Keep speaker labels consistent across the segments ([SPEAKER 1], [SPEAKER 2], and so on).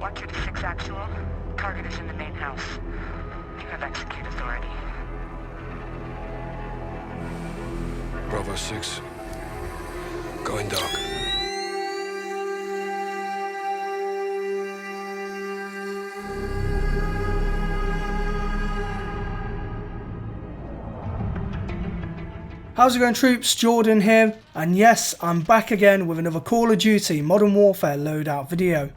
[SPEAKER 1] Watcher to 6 actual. Target is in the main house. You have execute authority.
[SPEAKER 2] Bravo 6. Going dark.
[SPEAKER 3] How's it going, troops? Jordan here, and yes, I'm back again with another Call of Duty Modern Warfare Loadout video.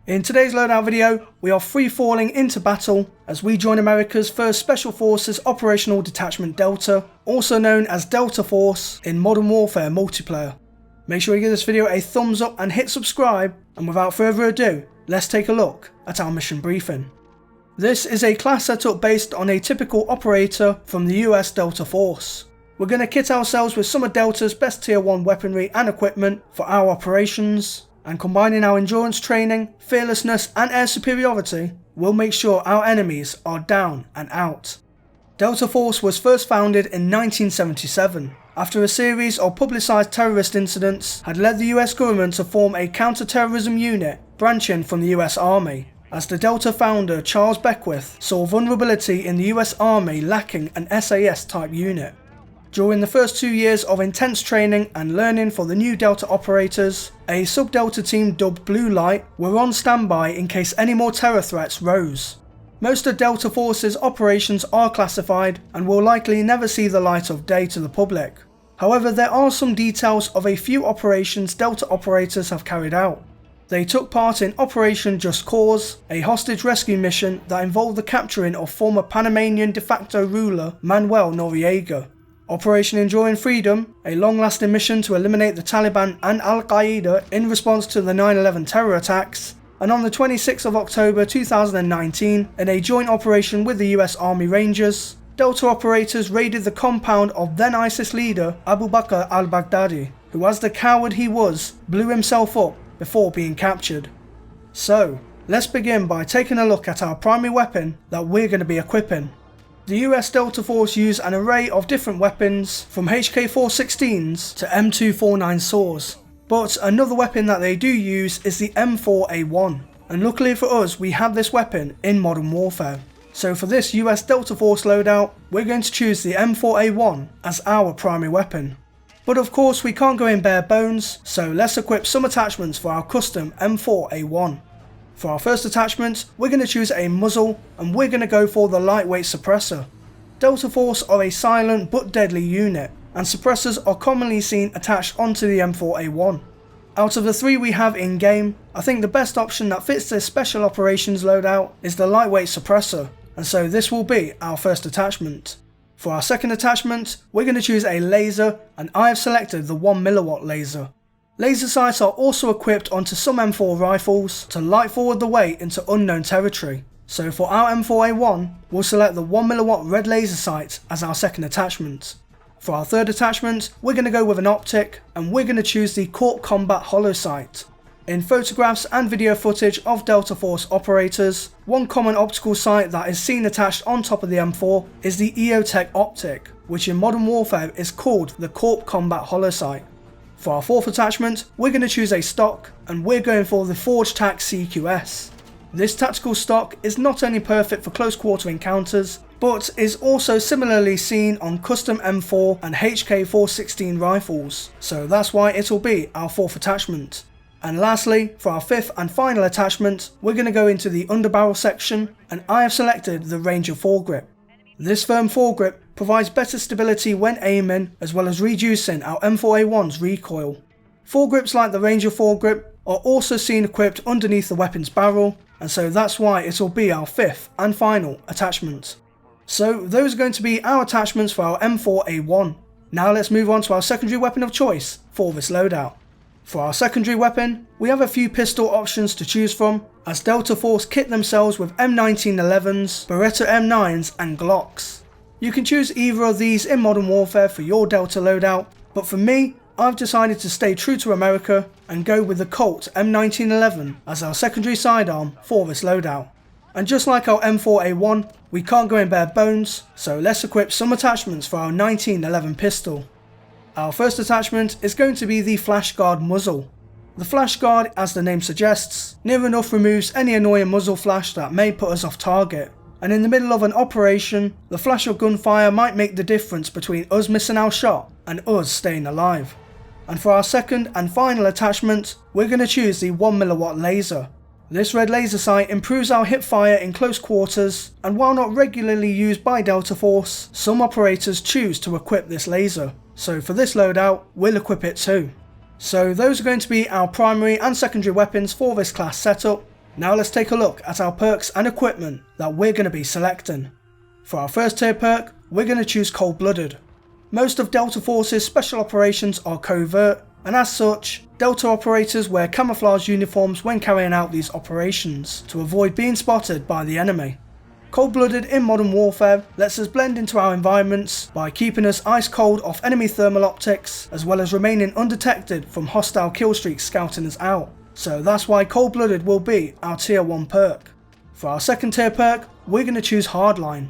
[SPEAKER 3] In today's loadout video, we are free-falling into battle as we join America's 1st Special Forces Operational Detachment Delta, also known as Delta Force in Modern Warfare multiplayer. Make sure you give this video a thumbs up and hit subscribe, and without further ado, let's take a look at our mission briefing. This is a class setup based on a typical operator from the US Delta Force. We're going to kit ourselves with some of Delta's best tier 1 weaponry and equipment for our operations, and combining our endurance training, fearlessness and air superiority, we'll make sure our enemies are down and out. Delta Force was first founded in 1977, after a series of publicised terrorist incidents had led the US government to form a counter-terrorism unit branching from the US Army, as the Delta founder Charles Beckwith saw vulnerability in the US Army lacking an SAS type unit. During the first 2 years of intense training and learning for the new Delta operators, a sub-Delta team dubbed Blue Light were on standby in case any more terror threats rose. Most of Delta Force's operations are classified and will likely never see the light of day to the public. However, there are some details of a few operations Delta operators have carried out. They took part in Operation Just Cause, a hostage rescue mission that involved the capturing of former Panamanian de facto ruler Manuel Noriega. Operation Enduring Freedom, a long-lasting mission to eliminate the Taliban and Al-Qaeda in response to the 9/11 terror attacks, and on the 26th of October 2019, in a joint operation with the US Army Rangers, Delta operators raided the compound of then ISIS leader Abu Bakr al-Baghdadi, who, as the coward he was, blew himself up before being captured. So, let's begin by taking a look at our primary weapon that we're going to be equipping. The US Delta Force use an array of different weapons, from HK-416s to M249 saws, but another weapon that they do use is the M4A1, and luckily for us we have this weapon in Modern Warfare. So for this US Delta Force loadout, we're going to choose the M4A1 as our primary weapon. But of course we can't go in bare bones, so let's equip some attachments for our custom M4A1. For our first attachment, we're going to choose a muzzle, and we're going to go for the lightweight suppressor. Delta Force are a silent but deadly unit, and suppressors are commonly seen attached onto the M4A1. Out of the 3 we have in game, I think the best option that fits this special operations loadout is the lightweight suppressor, and so this will be our first attachment. For our second attachment, we're going to choose a laser, and I have selected the 1mW laser. Laser sights are also equipped onto some M4 rifles to light forward the way into unknown territory. So for our M4A1, we'll select the 1mW red laser sight as our second attachment. For our third attachment, we're going to go with an optic, and we're going to choose the Corp Combat Hollow Sight. In photographs and video footage of Delta Force operators, one common optical sight that is seen attached on top of the M4 is the EOTech optic, which in Modern Warfare is called the Corp Combat Hollow Sight. For our fourth attachment, we're going to choose a stock, and we're going for the Forge Tac CQS. This tactical stock is not only perfect for close quarter encounters, but is also similarly seen on custom M4 and HK-416 rifles, so that's why it'll be our fourth attachment. And lastly, for our fifth and final attachment, we're going to go into the underbarrel section, and I have selected the Ranger foregrip. This firm foregrip provides better stability when aiming, as well as reducing our M4A1's recoil. Foregrips like the Ranger foregrip are also seen equipped underneath the weapon's barrel, and so that's why it will be our fifth and final attachment. So those are going to be our attachments for our M4A1. Now let's move on to our secondary weapon of choice for this loadout. For our secondary weapon, we have a few pistol options to choose from, as Delta Force kit themselves with M1911s, Beretta M9s and Glocks. You can choose either of these in Modern Warfare for your Delta loadout, but for me, I've decided to stay true to America and go with the Colt M1911 as our secondary sidearm for this loadout. And just like our M4A1, we can't go in bare bones, so let's equip some attachments for our 1911 pistol. Our first attachment is going to be the Flash Guard muzzle. The flash guard, as the name suggests, near enough removes any annoying muzzle flash that may put us off target, and in the middle of an operation, the flash of gunfire might make the difference between us missing our shot and us staying alive. And for our second and final attachment, we're going to choose the 1mm laser. This red laser sight improves our hip fire in close quarters, and while not regularly used by Delta Force, some operators choose to equip this laser, so for this loadout, we'll equip it too. So those are going to be our primary and secondary weapons for this class setup. Now let's take a look at our perks and equipment that we're going to be selecting. For our first tier perk, we're going to choose Cold-Blooded. Most of Delta Force's special operations are covert, and as such, Delta operators wear camouflage uniforms when carrying out these operations to avoid being spotted by the enemy. Cold-Blooded in Modern Warfare lets us blend into our environments by keeping us ice cold off enemy thermal optics, as well as remaining undetected from hostile killstreaks scouting us out. So that's why Cold-Blooded will be our tier 1 perk. For our second tier perk, we're going to choose Hardline.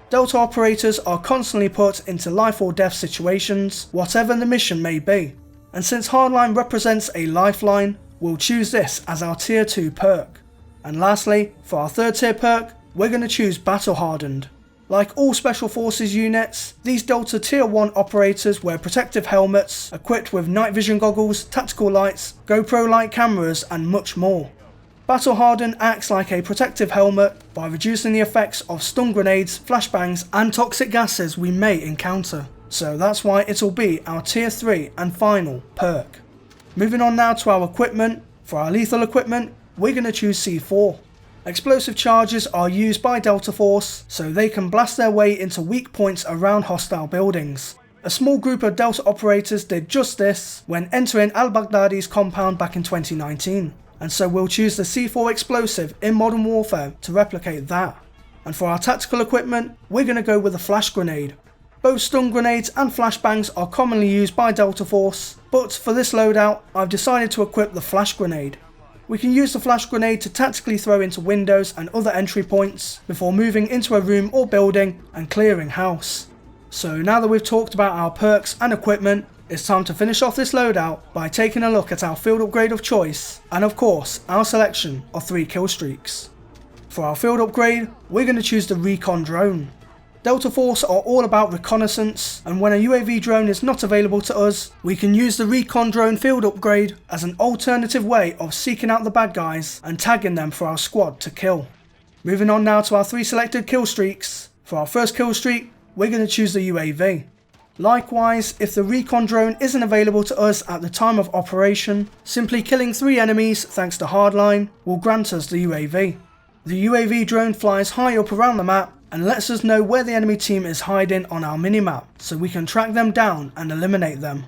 [SPEAKER 3] Delta operators are constantly put into life or death situations, whatever the mission may be. And since Hardline represents a lifeline, we'll choose this as our tier 2 perk. And lastly, for our third tier perk, we're going to choose Battle Hardened. Like all Special Forces units, these Delta Tier 1 operators wear protective helmets, equipped with night vision goggles, tactical lights, GoPro light cameras and much more. Battle Hardened acts like a protective helmet by reducing the effects of stun grenades, flashbangs and toxic gases we may encounter. So that's why it'll be our tier 3 and final perk. Moving on now to our equipment. For our lethal equipment, we're going to choose C4. Explosive charges are used by Delta Force so they can blast their way into weak points around hostile buildings. A small group of Delta operators did just this when entering al-Baghdadi's compound back in 2019, and so we'll choose the C4 explosive in Modern Warfare to replicate that. And for our tactical equipment, we're going to go with a flash grenade. Both stun grenades and flashbangs are commonly used by Delta Force, but for this loadout, I've decided to equip the flash grenade. We can use the flash grenade to tactically throw into windows and other entry points before moving into a room or building and clearing house. So now that we've talked about our perks and equipment, it's time to finish off this loadout by taking a look at our field upgrade of choice and of course our selection of 3 kill streaks. For our field upgrade, we're going to choose the Recon Drone. Delta Force are all about reconnaissance, and when a UAV drone is not available to us, we can use the Recon Drone field upgrade as an alternative way of seeking out the bad guys and tagging them for our squad to kill. Moving on now to our 3 selected kill streaks. For our first kill streak, we're going to choose the UAV. Likewise, if the Recon Drone isn't available to us at the time of operation, simply killing 3 enemies thanks to Hardline will grant us the UAV. The UAV drone flies high up around the map and lets us know where the enemy team is hiding on our minimap, so we can track them down and eliminate them.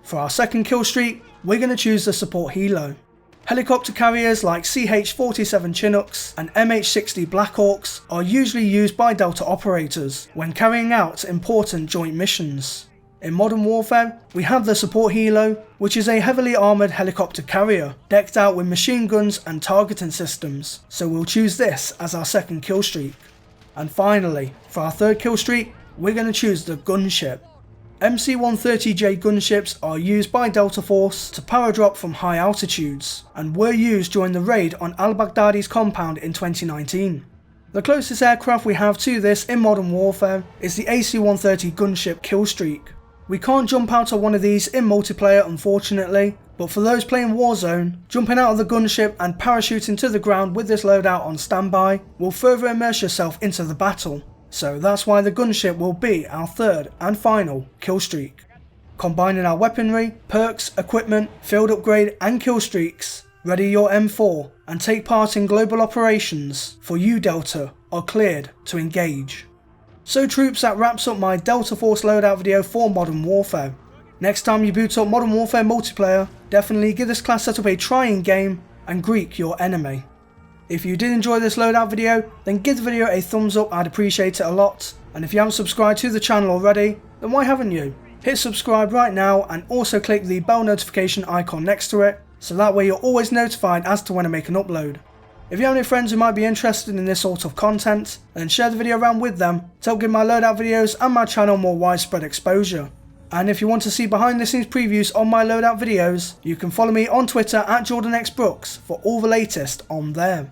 [SPEAKER 3] For our second kill streak, we're going to choose the support helo. Helicopter carriers like CH-47 Chinooks and MH-60 Blackhawks are usually used by Delta operators when carrying out important joint missions. In Modern Warfare, we have the support helo, which is a heavily armoured helicopter carrier, decked out with machine guns and targeting systems, so we'll choose this as our second kill streak. And finally, for our third kill streak, we're going to choose the gunship. MC-130J gunships are used by Delta Force to power drop from high altitudes, and were used during the raid on al-Baghdadi's compound in 2019. The closest aircraft we have to this in Modern Warfare is the AC-130 gunship killstreak. We can't jump out of one of these in multiplayer unfortunately, but for those playing Warzone, jumping out of the gunship and parachuting to the ground with this loadout on standby will further immerse yourself into the battle, so that's why the gunship will be our third and final kill streak. Combining our weaponry, perks, equipment, field upgrade and kill streaks, ready your M4 and take part in global operations, for you Delta are cleared to engage. So troops, that wraps up my Delta Force loadout video for Modern Warfare. Next time you boot up Modern Warfare multiplayer, definitely give this class setup a trying game and Greek your enemy. If you did enjoy this loadout video, then give the video a thumbs up, I'd appreciate it a lot. And if you haven't subscribed to the channel already, then why haven't you? Hit subscribe right now and also click the bell notification icon next to it, so that way you're always notified as to when I make an upload. If you have any friends who might be interested in this sort of content, then share the video around with them to help give my loadout videos and my channel more widespread exposure. And if you want to see behind the scenes previews on my loadout videos, you can follow me on Twitter at jordanxbrookes for all the latest on there.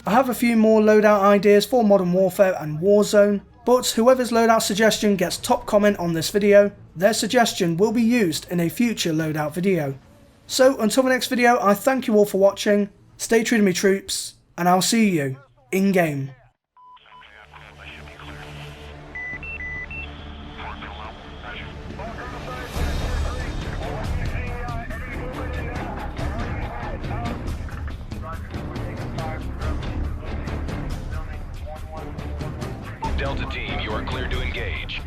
[SPEAKER 3] I have a few more loadout ideas for Modern Warfare and Warzone, but whoever's loadout suggestion gets top comment on this video, their suggestion will be used in a future loadout video. So until the next video, I thank you all for watching, stay true to me troops, and I'll see you in game.
[SPEAKER 4] Delta team, you are cleared to engage.